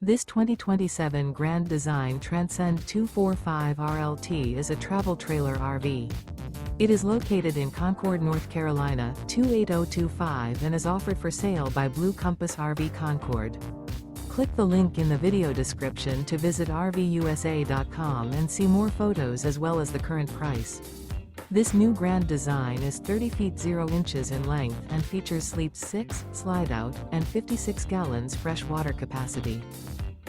This 2027 Grand Design Transcend 245 RLT is a travel trailer RV. It is located in Concord, North Carolina, 28025 and is offered for sale by Blue Compass RV Concord. Click the link in the video description to visit RVUSA.com and see more photos as well as the current price. This new Grand Design is 30 feet 0 inches in length and features sleeps 6, slide-out, and 56 gallons fresh water capacity.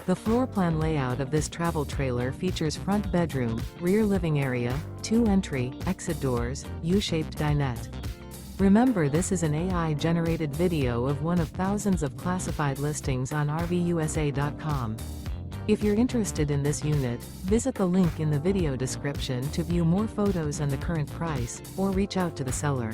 The floor plan layout of this travel trailer features front bedroom, rear living area, 2 entry, exit doors, U-shaped dinette. Remember, this is an AI-generated video of one of thousands of classified listings on RVUSA.com. If you're interested in this unit, visit the link in the video description to view more photos and the current price, or reach out to the seller.